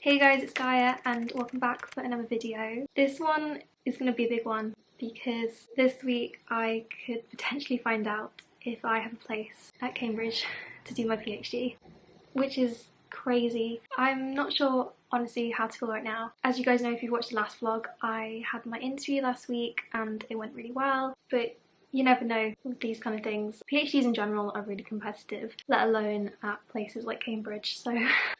Hey guys, it's Gaia and welcome back for another video. This one is going to be a big one because this week I could potentially find out if I have a place at Cambridge to do my PhD, which is crazy. I'm not sure honestly how to feel right now. As you guys know, if you've watched the last vlog, I had my interview last week and it went really well, but you never know with these kind of things. PhDs in general are really competitive, let alone at places like Cambridge, so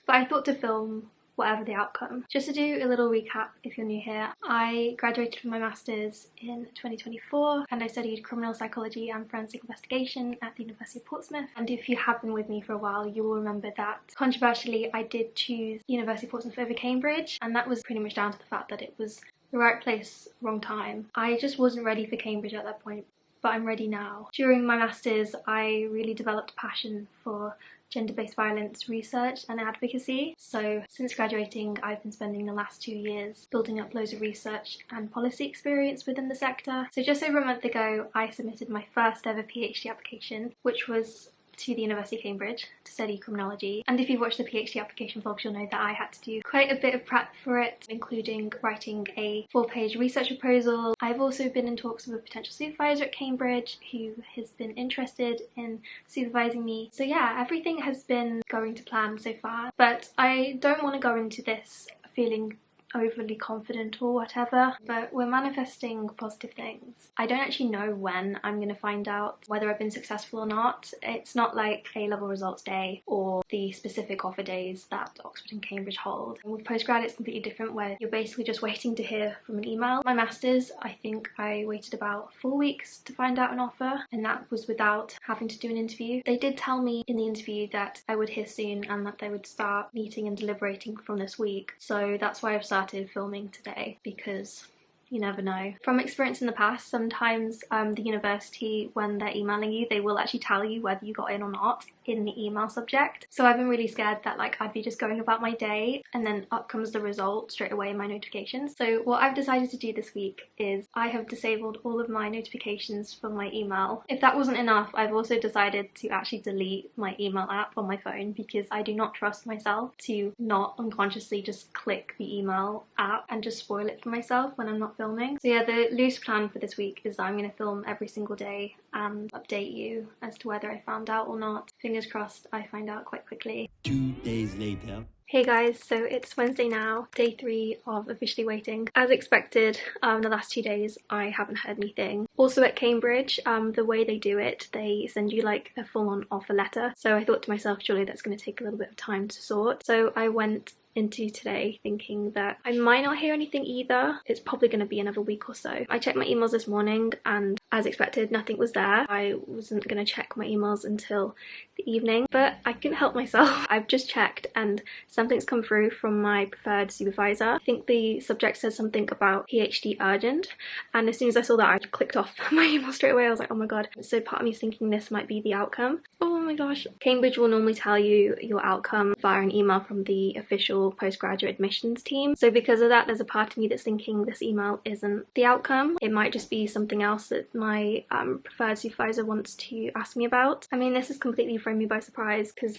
but I thought to film whatever the outcome. Just to do a little recap if you're new here, I graduated from my master's in 2024 and I studied criminal psychology and forensic investigation at the University of Portsmouth. And if you have been with me for a while, you will remember that controversially I did choose University of Portsmouth over Cambridge, and that was pretty much down to the fact that it was the right place, wrong time. I just wasn't ready for Cambridge at that point, but I'm ready now. During my master's, I really developed a passion for gender-based violence research and advocacy. So since graduating, I've been spending the last 2 years building up loads of research and policy experience within the sector. So just over a month ago, I submitted my first ever PhD application, which was to the University of Cambridge to study criminology. And if you've watched the PhD application vlogs, you'll know that I had to do quite a bit of prep for it, including writing a 4-page research proposal. I've also been in talks with a potential supervisor at Cambridge who has been interested in supervising me. So yeah, everything has been going to plan so far, but I don't want to go into this feeling overly confident or whatever, but we're manifesting positive things. I don't actually know when I'm going to find out whether I've been successful or not. It's not like A-level results day or the specific offer days that Oxford and Cambridge hold. And with postgrad it's completely different, where you're basically just waiting to hear from an email. My masters, I think I waited about 4 weeks to find out an offer, and that was without having to do an interview. They did tell me in the interview that I would hear soon and that they would start meeting and deliberating from this week, so that's why I've started filming today, because you never know. From experience in the past, sometimes the university, when they're emailing you, they will actually tell you whether you got in or not in the email subject. So I've been really scared that like I'd be just going about my day and then up comes the result straight away in my notifications. So what I've decided to do this week is I have disabled all of my notifications from my email. If that wasn't enough, I've also decided to actually delete my email app on my phone, because I do not trust myself to not unconsciously just click the email app and just spoil it for myself when I'm not filming. So yeah, the loose plan for this week is that I'm going to film every single day and update you as to whether I found out or not. Fingers crossed I find out quite quickly. 2 days later. Hey guys, so it's Wednesday now, day 3 of officially waiting. As expected, the last 2 days I haven't heard anything. Also at Cambridge, the way they do it, they send you like a full-on offer letter. So I thought to myself, surely that's going to take a little bit of time to sort. So I went into today thinking that I might not hear anything either. It's probably going to be another week or so. I checked my emails this morning and as expected nothing was there. I wasn't going to check my emails until the evening, but I couldn't help myself. I've just checked and something's come through from my preferred supervisor. I think the subject says something about PhD urgent, and as soon as I saw that I clicked off my email straight away. I was like, oh my god. So part of me is thinking this might be the outcome. Oh my gosh. Cambridge will normally tell you your outcome via an email from the official postgraduate admissions team. So because of that, there's a part of me that's thinking this email isn't the outcome. It might just be something else that my preferred supervisor wants to ask me about. I mean, this has completely thrown me by surprise because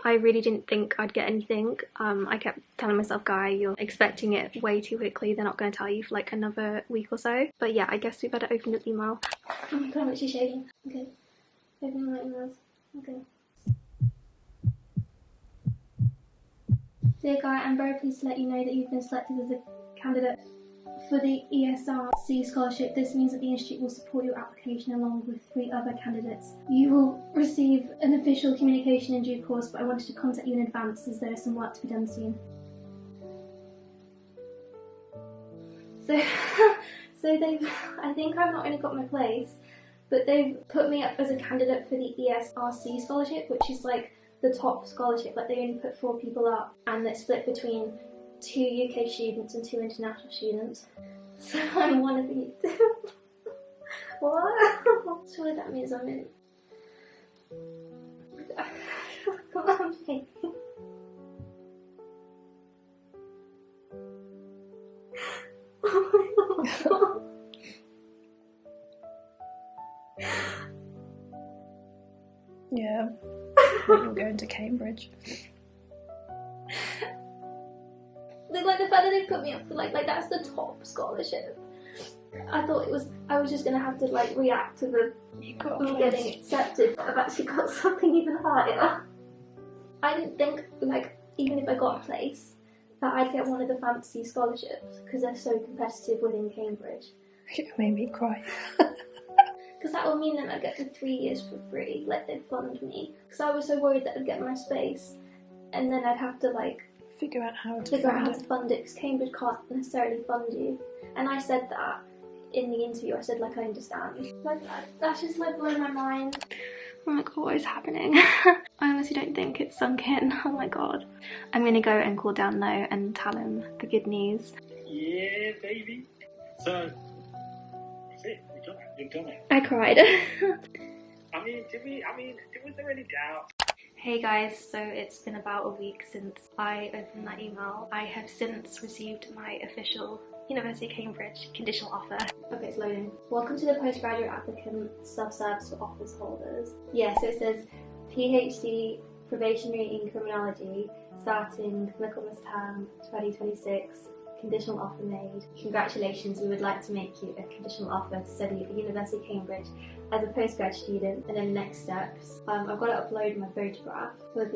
I really didn't think I'd get anything. I kept telling myself, Guy, you're expecting it way too quickly. They're not going to tell you for like another week or so. But yeah, I guess we better open this email. Oh my god, I'm actually shaking. Okay, opening my emails. Okay. Dear Guy, I'm very pleased to let you know that you've been selected as a candidate for the ESRC scholarship. This means that the Institute will support your application along with 3 other candidates. You will receive an official communication in due course, but I wanted to contact you in advance as there is some work to be done soon. So they've, I think I've not only got my place, but they've put me up as a candidate for the ESRC scholarship, which is like the top scholarship. Like they only put 4 people up and it's split between 2 UK students and 2 international students. So I'm one of these. What? Surely that means I'm in. Come on, baby. Oh my god. Yeah, you're going to Cambridge. Like the fact that they put me up for like that's the top scholarship. I thought I was just gonna have to like react to the getting accepted, but I've actually got something even higher. I didn't think, like, even if I got a place, that I'd get one of the fancy scholarships, because they're so competitive within Cambridge. It made me cry. Because that would mean that I'd get the 3 years for free, like they'd fund me. Because I was so worried that I'd get my space, and then I'd have to like figure out how to fund it, because Cambridge can't necessarily fund you. And I said that in the interview. I said, like, I understand. Like, that's just like blowing my mind. Oh my god, what is happening? I honestly don't think it's sunk in. Oh my god. I'm gonna go and call down Lo and tell him the good news. Yeah, baby. So, that's it. We've done it. I cried. Was there any doubt? Hey guys, so it's been about a week since I opened that email. I have since received my official University of Cambridge conditional offer. Okay, it's loading. Welcome to the postgraduate applicant self-service for offers holders. Yeah, so it says PhD probationary in criminology starting Michaelmas term 2026. Conditional offer made. Congratulations, we would like to make you a conditional offer to study at the University of Cambridge as a postgrad student. And then next steps, I've got to upload my photograph for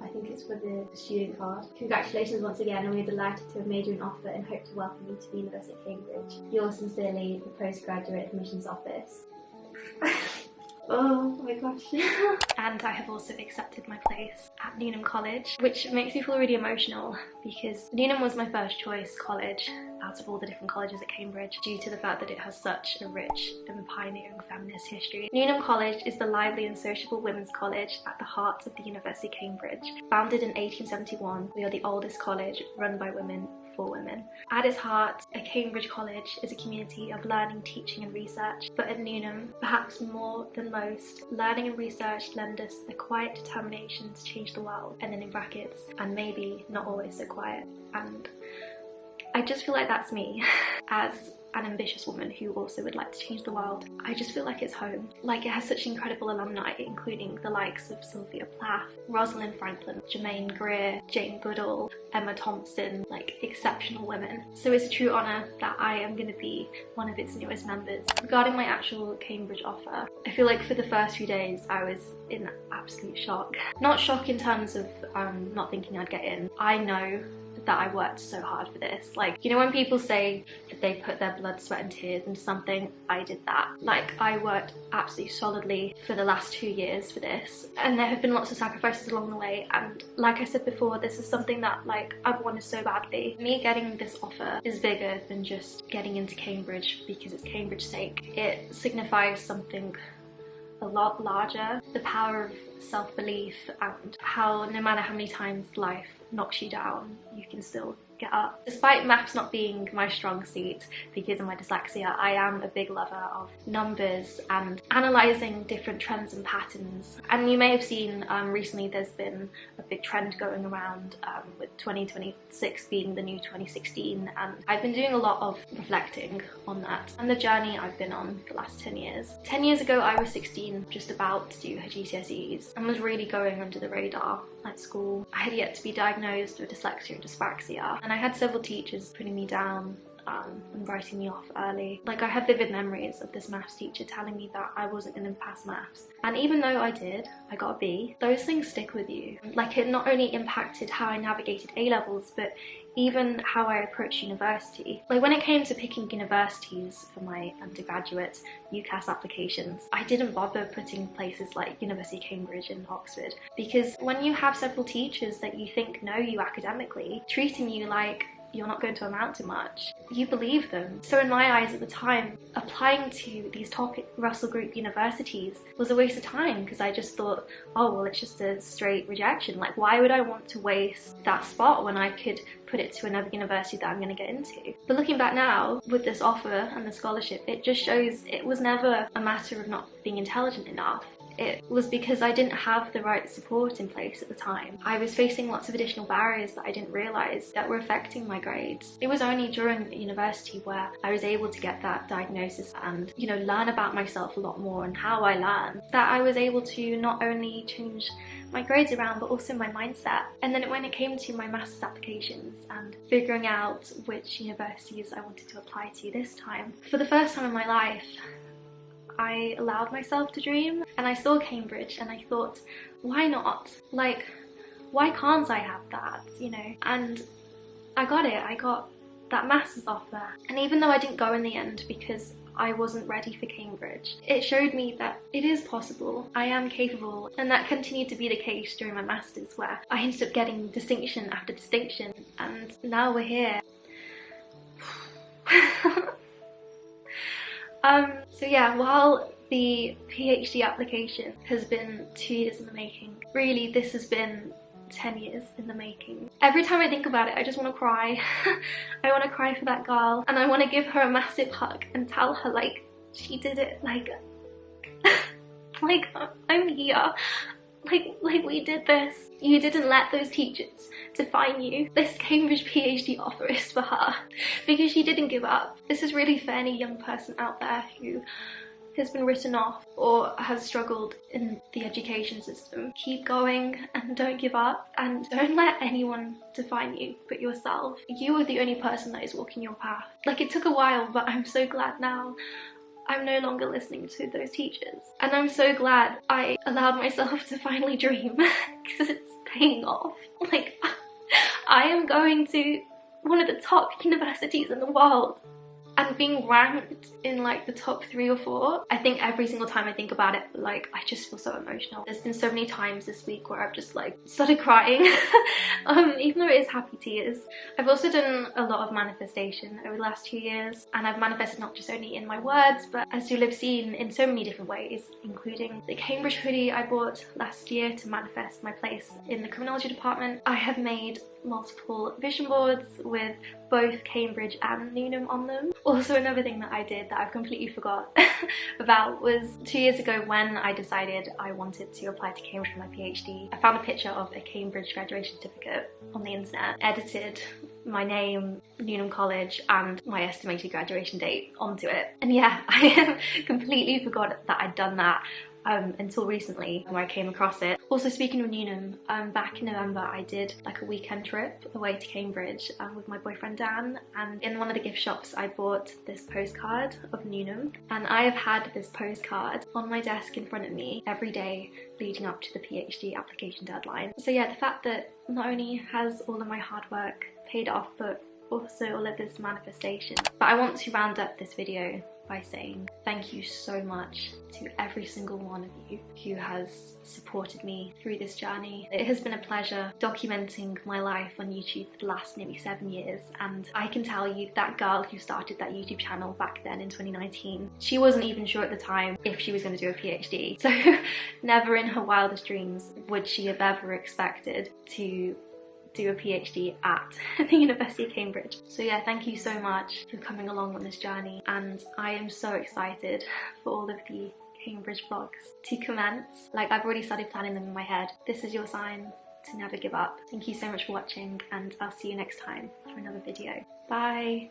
I think it's for the student card. Congratulations once again, and we're delighted to have made you an offer and hope to welcome you to the University of Cambridge. Yours sincerely, the Postgraduate Admissions Office. Oh my gosh. And I have also accepted my place at Nottingham College, which makes me feel really emotional because Nottingham was my first choice college out of all the different colleges at Cambridge due to the fact that it has such a rich and pioneering feminist history. Nottingham College is the lively and sociable women's college at the heart of the University of Cambridge. Founded in 1871, we are the oldest college run by women for women. At its heart, a Cambridge college is a community of learning, teaching and research, but at Nottingham, perhaps more than most, learning and research lend us a quiet determination to change the world, and then in brackets, and maybe not always so quiet. And I just feel like that's me, as an ambitious woman who also would like to change the world. I just feel like it's home. Like, it has such incredible alumni, including the likes of Sylvia Plath, Rosalind Franklin, Germaine Greer, Jane Goodall, Emma Thompson, like exceptional women. So it's a true honour that I am going to be one of its newest members. Regarding my actual Cambridge offer, I feel like for the first few days I was in absolute shock. Not shock in terms of not thinking I'd get in. I know that I worked so hard for this. Like, you know when people say that they put their blood, sweat and tears into something? I did that. Like, I worked absolutely solidly for the last 2 years for this, and there have been lots of sacrifices along the way, and like I said before, this is something that like I've wanted so badly. Me getting this offer is bigger than just getting into Cambridge because it's Cambridge's sake. It signifies something a lot larger, the power of self-belief and how no matter how many times life knocks you down, you can still get up. Despite maths not being my strong suit because of my dyslexia, I am a big lover of numbers and analysing different trends and patterns. And you may have seen recently there's been a big trend going around with 2026 being the new 2016, and I've been doing a lot of reflecting on that and the journey I've been on for the last 10 years. 10 years ago I was 16, just about to do her GCSEs, and was really going under the radar at school. I had yet to be diagnosed with dyslexia and dyspraxia, and I had several teachers putting me down and writing me off early. Like, I have vivid memories of this maths teacher telling me that I wasn't going to pass maths, and even though I did, I got a B. Those things stick with you. Like, it not only impacted how I navigated A-levels, but even how I approached university. Like, when it came to picking universities for my undergraduate UCAS applications, I didn't bother putting places like University of Cambridge and Oxford, because when you have several teachers that you think know you academically, treating you like you're not going to amount to much, you believe them. So in my eyes at the time, applying to these top Russell Group universities was a waste of time, because I just thought, oh well, it's just a straight rejection. Like, why would I want to waste that spot when I could put it to another university that I'm going to get into? But looking back now, with this offer and the scholarship, it just shows it was never a matter of not being intelligent enough. It was because I didn't have the right support in place at the time. I was facing lots of additional barriers that I didn't realise that were affecting my grades. It was only during university where I was able to get that diagnosis and, you know, learn about myself a lot more and how I learn, that I was able to not only change my grades around, but also my mindset. And then when it came to my master's applications and figuring out which universities I wanted to apply to this time, for the first time in my life, I allowed myself to dream, and I saw Cambridge and I thought, why not? Like, why can't I have that, you know? And I got it. I got that master's offer. And even though I didn't go in the end because I wasn't ready for Cambridge, it showed me that it is possible. I am capable. And that continued to be the case during my master's, where I ended up getting distinction after distinction, and now we're here. So yeah, while the PhD application has been 2 years in the making, really this has been 10 years in the making. Every time I think about it, I just want to cry. I want to cry for that girl, and I want to give her a massive hug and tell her, like, she did it, like, like, I'm here. Like we did this. You didn't let those teachers define you. This Cambridge PhD offer is for her because she didn't give up. This is really for any young person out there who has been written off or has struggled in the education system. Keep going and don't give up, and don't let anyone define you but yourself. You are the only person that is walking your path. Like, it took a while, but I'm so glad now I'm no longer listening to those teachers. And I'm so glad I allowed myself to finally dream because it's paying off. Like, I am going to one of the top universities in the world and being ranked in like the top 3 or 4. I think every single time I think about it, like, I just feel so emotional. There's been so many times this week where I've just like started crying, even though it is happy tears. I've also done a lot of manifestation over the last 2 years, and I've manifested not just only in my words, but as you'll have seen, in so many different ways, including the Cambridge hoodie I bought last year to manifest my place in the criminology department. I have made multiple vision boards with both Cambridge and Nottingham on them. Also, another thing that I did that I've completely forgot about was 2 years ago when I decided I wanted to apply to Cambridge for my PhD. I found a picture of a Cambridge graduation certificate on the internet, edited my name, Nottingham College, and my estimated graduation date onto it. And yeah, I completely forgot that I'd done that until recently when I came across it. Also, speaking of Nottingham, back in November I did like a weekend trip away to Cambridge with my boyfriend Dan, and in one of the gift shops I bought this postcard of Nottingham, and I have had this postcard on my desk in front of me every day leading up to the PhD application deadline. So yeah, the fact that not only has all of my hard work paid off, but also all of this manifestation. But I want to round up this video by saying thank you so much to every single one of you who has supported me through this journey. It has been a pleasure documenting my life on YouTube for the last nearly 7 years, and I can tell you that girl who started that YouTube channel back then in 2019, she wasn't even sure at the time if she was going to do a PhD. So never in her wildest dreams would she have ever expected to do a PhD at the University of Cambridge. So yeah, thank you so much for coming along on this journey, and I am so excited for all of the Cambridge vlogs to commence. Like, I've already started planning them in my head. This is your sign to never give up. Thank you so much for watching, and I'll see you next time for another video. Bye!